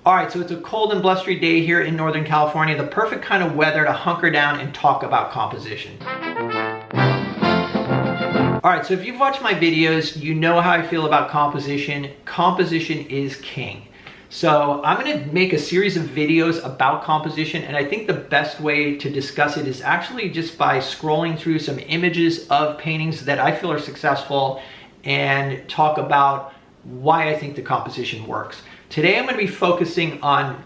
All right, so it's a cold and blustery day here in Northern California, the perfect kind of weather to hunker down and talk about composition. All right, so if you've watched my videos, you know how I feel about composition. Composition is king. So I'm gonna make a series of videos about composition, and I think the best way to discuss it is actually just by scrolling through some images of paintings that I feel are successful and talk about why I think the composition works. Today I'm going to be focusing on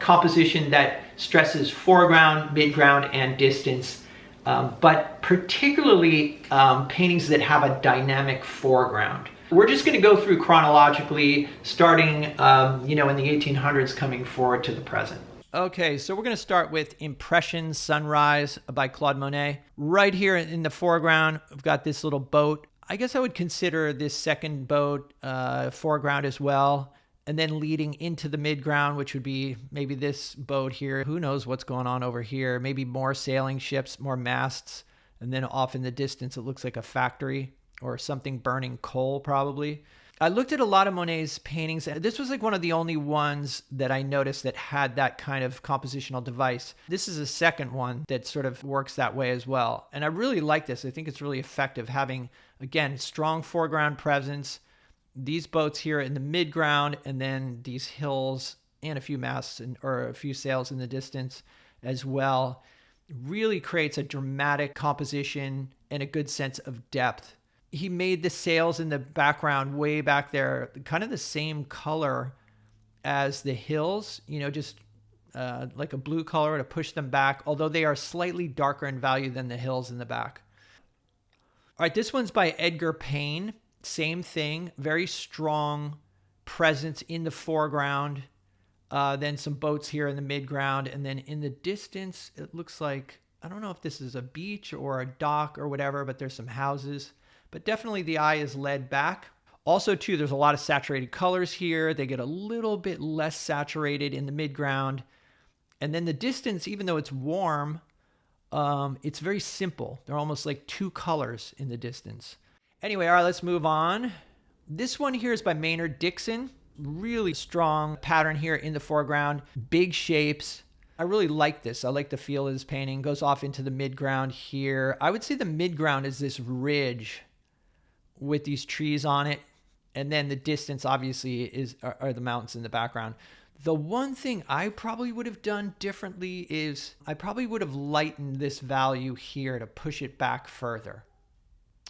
composition that stresses foreground, midground, and distance, but particularly paintings that have a dynamic foreground. We're just going to go through chronologically, starting in the 1800s, coming forward to the present. Okay, so we're going to start with Impressions Sunrise by Claude Monet. Right here in the foreground, we've got this little boat. I guess I would consider this second boat foreground as well. And then leading into the midground, which would be maybe this boat here. Who knows what's going on over here? Maybe more sailing ships, more masts. And then off in the distance, it looks like a factory or something burning coal probably. I looked at a lot of Monet's paintings. This was like one of the only ones that I noticed that had that kind of compositional device. This is a second one that sort of works that way as well. And I really like this. I think it's really effective having, again, strong foreground presence, these boats here in the midground, and then these hills and a few masts or a few sails in the distance as well. Really creates a dramatic composition and a good sense of depth. He made the sails in the background way back there kind of the same color as the hills, just like a blue color to push them back, although they are slightly darker in value than the hills in the back. All right, this one's by Edgar Payne. Same thing, very strong presence in the foreground, then some boats here in the midground, and then in the distance, it looks like, I don't know if this is a beach or a dock or whatever, but there's some houses, but definitely the eye is led back. Also too, there's a lot of saturated colors here. They get a little bit less saturated in the midground, and then the distance, even though it's warm, it's very simple. They're almost like two colors in the distance. Anyway, all right, let's move on. This one here is by Maynard Dixon. Really strong pattern here in the foreground, big shapes. I really like this. I like the feel of this painting. Goes off into the midground here. I would say the midground is this ridge with these trees on it. And then the distance obviously are the mountains in the background. The one thing I probably would have done differently is I probably would have lightened this value here to push it back further.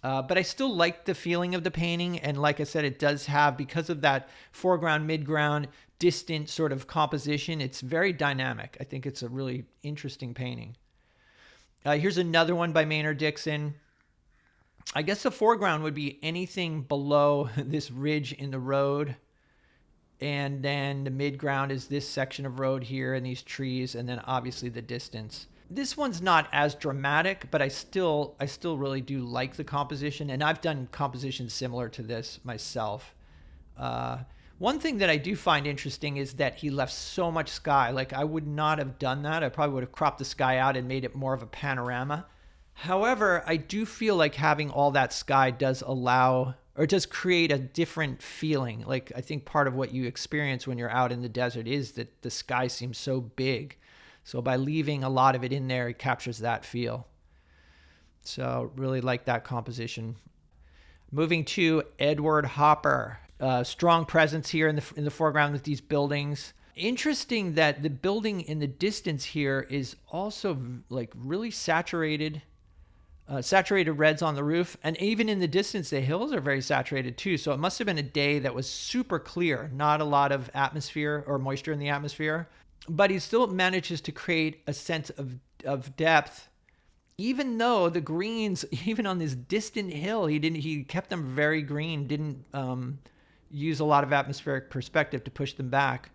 But I still like the feeling of the painting. And like I said, it does have, because of that foreground, midground, distant sort of composition, it's very dynamic. I think it's a really interesting painting. Here's another one by Maynard Dixon. I guess the foreground would be anything below this ridge in the road. And then the midground is this section of road here and these trees, and then obviously the distance. This one's not as dramatic, but I still really do like the composition, and I've done compositions similar to this myself. One thing that I do find interesting is that he left so much sky. Like, I would not have done that. I probably would have cropped the sky out and made it more of a panorama. However, I do feel like having all that sky does allow, or does create a different feeling. Like, I think part of what you experience when you're out in the desert is that the sky seems so big. So by leaving a lot of it in there, it captures that feel. So really like that composition. Moving to Edward Hopper. Strong presence here in the foreground with these buildings. Interesting that the building in the distance here is also like really saturated. Saturated reds on the roof. And even in the distance, the hills are very saturated too. So it must have been a day that was super clear. Not a lot of atmosphere or moisture in the atmosphere. But he still manages to create a sense of depth, even though the greens, even on this distant hill, he kept them very green, didn't use a lot of atmospheric perspective to push them back.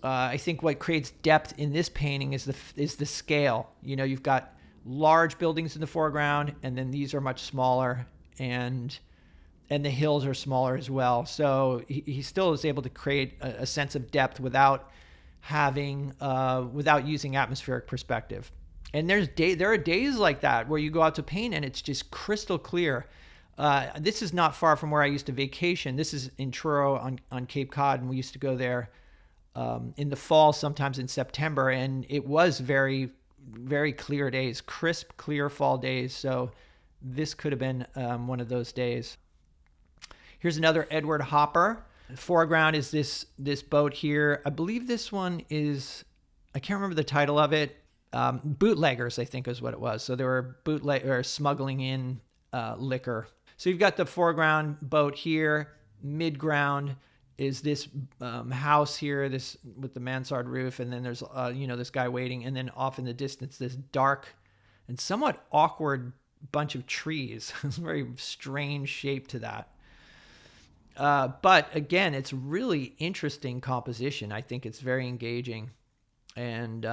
I think what creates depth in this painting is the scale. You've got large buildings in the foreground, and then these are much smaller, and the hills are smaller as well. So he still is able to create a sense of depth without using atmospheric perspective. And there are days like that where you go out to paint and it's just crystal clear. This is not far from where I used to vacation. This is in Truro on Cape Cod, and we used to go there in the fall, sometimes in September, and it was very, very clear days, crisp, clear fall days. So this could have been one of those days. Here's another Edward Hopper. Foreground is this boat here. I believe this one is, I can't remember the title of it. Bootleggers, I think is what it was. So there were smuggling in liquor. So you've got the foreground boat here. Midground is this house here, this with the mansard roof, and then there's this guy waiting, and then off in the distance this dark and somewhat awkward bunch of trees. It's a very strange shape to that. But again, it's really interesting composition. I think it's very engaging. And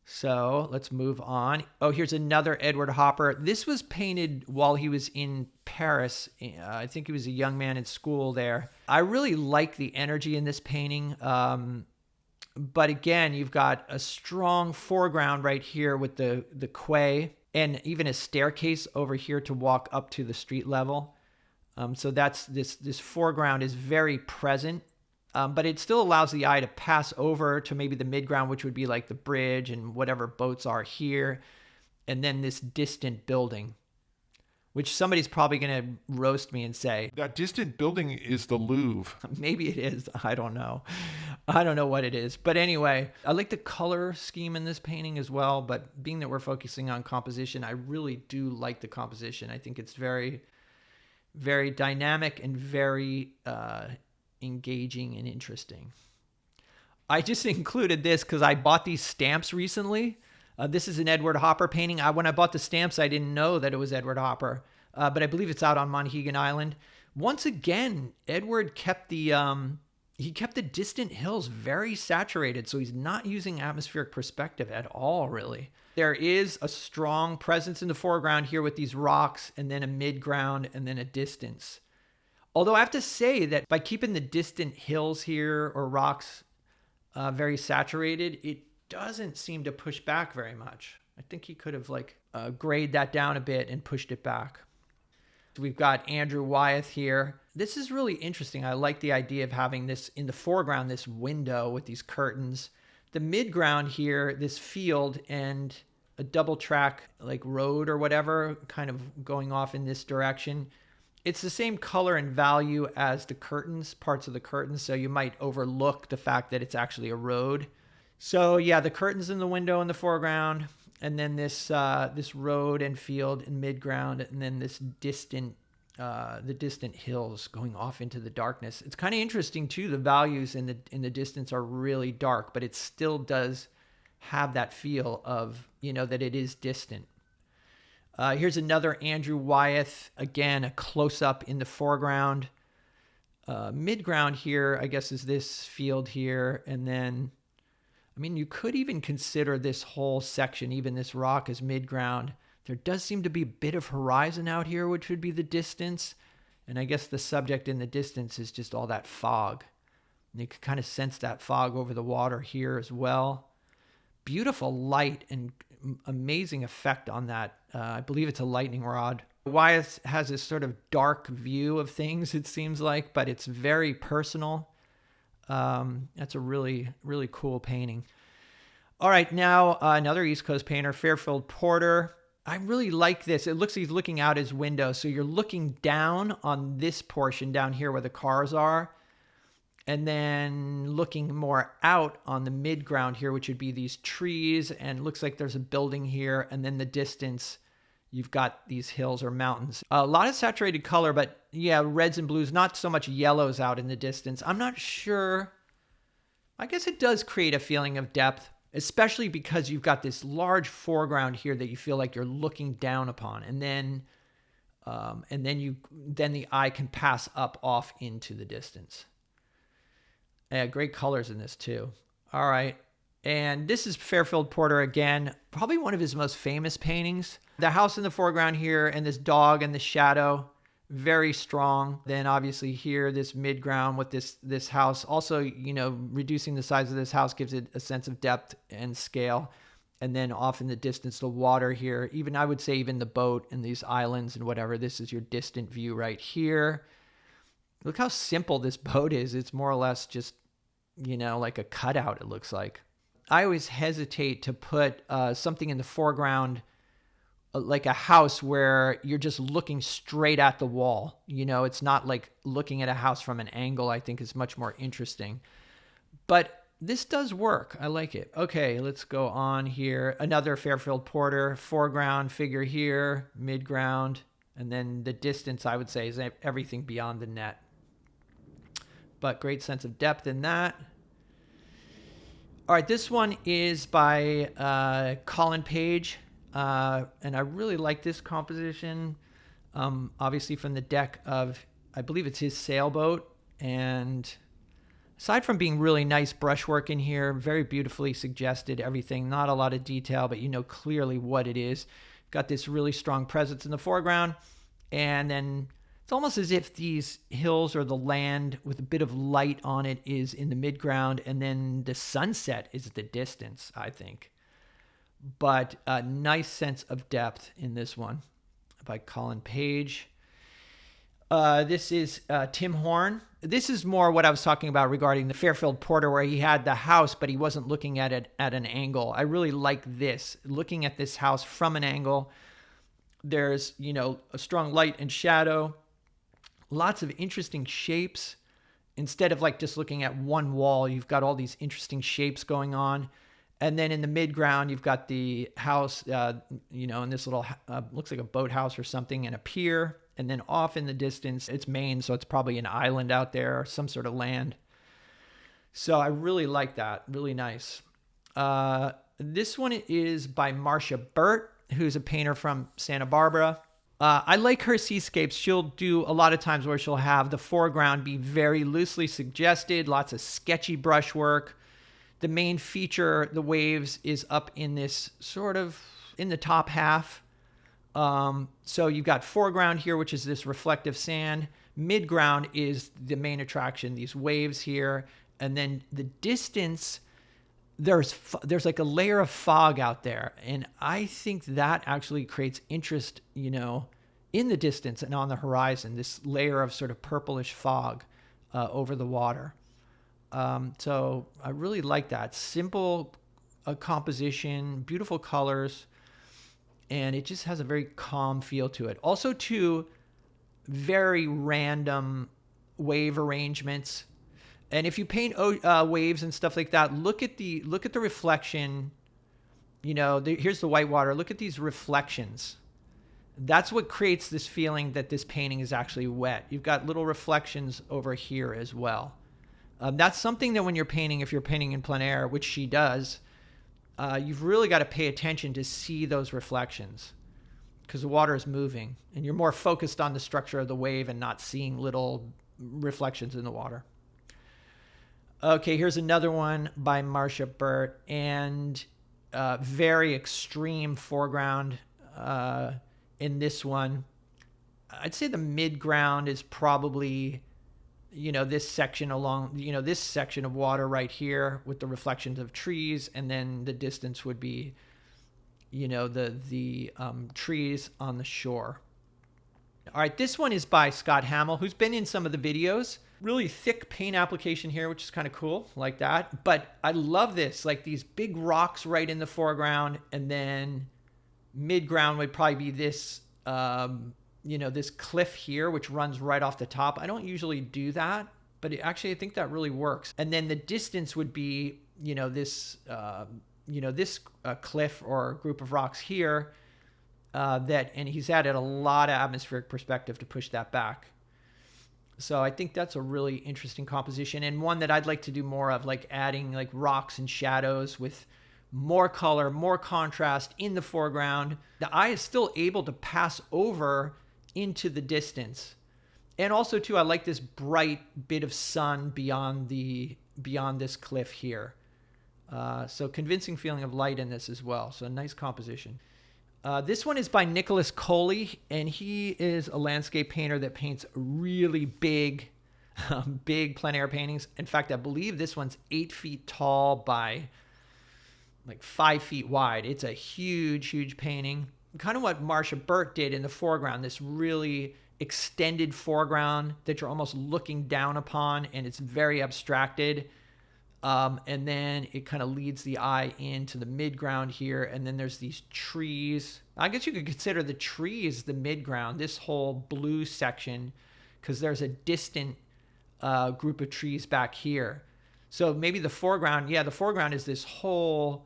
so let's move on. Oh, here's another Edward Hopper. This was painted while he was in Paris. I think he was a young man in school there. I really like the energy in this painting. But again, you've got a strong foreground right here with the quay and even a staircase over here to walk up to the street level. So that's this foreground is very present, but it still allows the eye to pass over to maybe the midground, which would be like the bridge and whatever boats are here. And then this distant building, which somebody's probably going to roast me and say, that distant building is the Louvre. Maybe it is. I don't know. I don't know what it is. But anyway, I like the color scheme in this painting as well. But being that we're focusing on composition, I really do like the composition. I think it's very, very dynamic and very engaging and interesting. I just included this because I bought these stamps recently. This is an Edward Hopper painting. When I bought the stamps, I didn't know that it was Edward Hopper, but I believe it's out on Monhegan Island. Once again, Edward kept the distant hills very saturated, so he's not using atmospheric perspective at all, really. There is a strong presence in the foreground here with these rocks, and then a midground, and then a distance. Although I have to say that by keeping the distant hills here or rocks very saturated, it doesn't seem to push back very much. I think he could have grayed that down a bit and pushed it back. So we've got Andrew Wyeth here. This is really interesting. I like the idea of having this in the foreground, this window with these curtains. The midground here, this field and a double track like road or whatever kind of going off in this direction. It's the same color and value as the curtains, parts of the curtains. So you might overlook the fact that it's actually a road. So yeah, the curtains in the window in the foreground, and then this road and field in midground, and then this distant, the distant hills going off into the darkness. It's kind of interesting too. The values in the distance are really dark, but it still does have that feel of that it is distant. Here's another Andrew Wyeth. Again, a close up in the foreground. Midground here, I guess, is this field here, and then. I mean, you could even consider this whole section, even this rock, as midground. There does seem to be a bit of horizon out here, which would be the distance. And I guess the subject in the distance is just all that fog. And you can kind of sense that fog over the water here as well. Beautiful light and amazing effect on that. I believe it's a lightning rod. Wyeth has this sort of dark view of things, it seems like, but it's very personal. That's a really, really cool painting. All right, now another East Coast painter, Fairfield Porter. I really like this. It looks like he's looking out his window. So you're looking down on this portion down here where the cars are, and then looking more out on the midground here, which would be these trees, and looks like there's a building here, and then the distance, you've got these hills or mountains. A lot of saturated color, but yeah, reds and blues, not so much yellows out in the distance. I'm not sure. I guess it does create a feeling of depth, especially because you've got this large foreground here that you feel like you're looking down upon. And then the eye can pass up off into the distance. Yeah, great colors in this too. All right. And this is Fairfield Porter again, probably one of his most famous paintings. The house in the foreground here and this dog in the shadow, very strong. Then obviously here, this midground with this house. Also, reducing the size of this house gives it a sense of depth and scale. And then off in the distance, the water here, even I would say even the boat and these islands and whatever. This is your distant view right here. Look how simple this boat is. It's more or less just, like a cutout, it looks like. I always hesitate to put something in the foreground, like a house where you're just looking straight at the wall. It's not like looking at a house from an angle, I think is much more interesting. But this does work. I like it. Okay, let's go on here. Another Fairfield Porter foreground figure here, midground, and then the distance, I would say, is everything beyond the net. But great sense of depth in that. All right, this one is by Colin Page, and I really like this composition, obviously from the deck of, I believe it's his sailboat, and aside from being really nice brushwork in here, very beautifully suggested, everything, not a lot of detail, but you know clearly what it is. Got this really strong presence in the foreground, and then it's almost as if these hills or the land with a bit of light on it is in the midground, and then the sunset is at the distance, I think. But a nice sense of depth in this one by Colin Page. This is Tim Horn. This is more what I was talking about regarding the Fairfield Porter, where he had the house, but he wasn't looking at it at an angle. I really like this, looking at this house from an angle. There's, a strong light and shadow, lots of interesting shapes. Instead of like just looking at one wall, you've got all these interesting shapes going on. And then in the midground, you've got the house, in this little, looks like a boathouse or something, and a pier. And then off in the distance, it's Maine, so it's probably an island out there, or some sort of land. So I really like that. Really nice. This one is by Marcia Burt, who's a painter from Santa Barbara. I like her seascapes. She'll do a lot of times where she'll have the foreground be very loosely suggested, lots of sketchy brushwork. The main feature, the waves, is up in this sort of in the top half. So you've got foreground here, which is this reflective sand. Midground is the main attraction, these waves here. And then the distance, there's like a layer of fog out there. And I think that actually creates interest, in the distance and on the horizon, this layer of sort of purplish fog over the water. So I really like that. Simple composition, beautiful colors. And it just has a very calm feel to it. Also, too, very random wave arrangements. And if you paint waves and stuff like that, look at the reflection. Here's the white water. Look at these reflections. That's what creates this feeling that this painting is actually wet. You've got little reflections over here as well. That's something that when you're painting, if you're painting in plein air, which she does, you've really got to pay attention to see those reflections, because the water is moving and you're more focused on the structure of the wave and not seeing little reflections in the water. Okay, here's another one by Marcia Burt, and very extreme foreground in this one. I'd say the midground is probably, this section along, this section of water right here with the reflections of trees, and then the distance would be, the trees on the shore. All right, this one is by Scott Hamill, who's been in some of the videos. Really thick paint application here, which is kind of cool, like that. But I love this, like these big rocks right in the foreground, and then midground would probably be this, this cliff here, which runs right off the top. I don't usually do that, but I think that really works. And then the distance would be, this cliff or group of rocks here, and he's added a lot of atmospheric perspective to push that back. So I think that's a really interesting composition, and one that I'd like to do more of, like adding like rocks and shadows with more color, more contrast in the foreground. The eye is still able to pass over into the distance. And also too, I like this bright bit of sun beyond this cliff here. So convincing feeling of light in this as well. So nice composition. This one is by Nicholas Coley, and he is a landscape painter that paints really big plein air paintings. In fact, I believe this one's 8 feet tall by like 5 feet wide. It's a huge painting. Kind of what Marcia Burt did in the foreground, this really extended foreground that you're almost looking down upon, and it's very abstracted. And then it kind of leads the eye into the midground here. And then there's these trees. I guess you could consider the trees the midground, this whole blue section, because there's a distant group of trees back here. So maybe the foreground, yeah, the foreground is this whole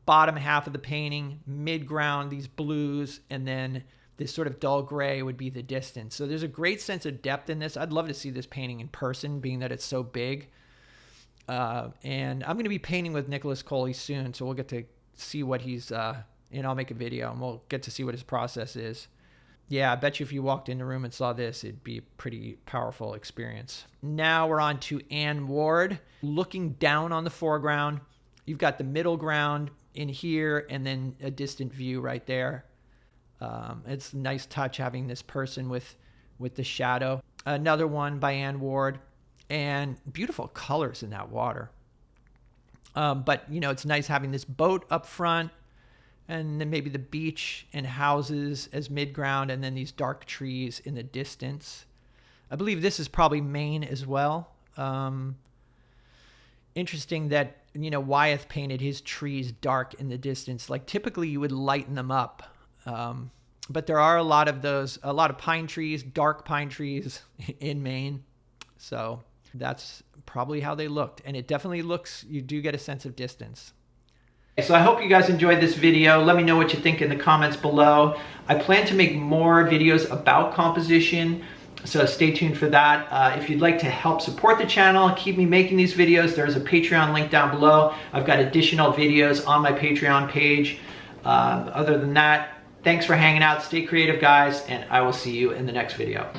bottom half of the painting, midground, these blues, and then this sort of dull gray would be the distance. So there's a great sense of depth in this. I'd love to see this painting in person, being that it's so big. And I'm going to be painting with Nicholas Coley soon, so we'll get to see what he's, and I'll make a video and we'll get to see what his process is. Yeah, I bet you if you walked in the room and saw this, it'd be a pretty powerful experience. Now we're on to Ann Ward. Looking down on the foreground, you've got the middle ground in here and then a distant view right there. It's a nice touch having this person with the shadow. Another one by Ann Ward. And beautiful colors in that water. But, you know, it's nice having this boat up front and then maybe the beach and houses as midground and then these dark trees in the distance. I believe this is probably Maine as well. Interesting that, you know, Wyeth painted his trees dark in the distance. Like typically you would lighten them up. But there are a lot of pine trees, dark pine trees in Maine. So that's probably how they looked. And it definitely looks, you do get a sense of distance. So I hope you guys enjoyed this video. Let me know what you think in the comments below. I plan to make more videos about composition, so stay tuned for that. If you'd like to help support the channel, keep me making these videos, there's a Patreon link down below. I've got additional videos on my Patreon page. Other than that, thanks for hanging out. Stay creative, guys, and I will see you in the next video.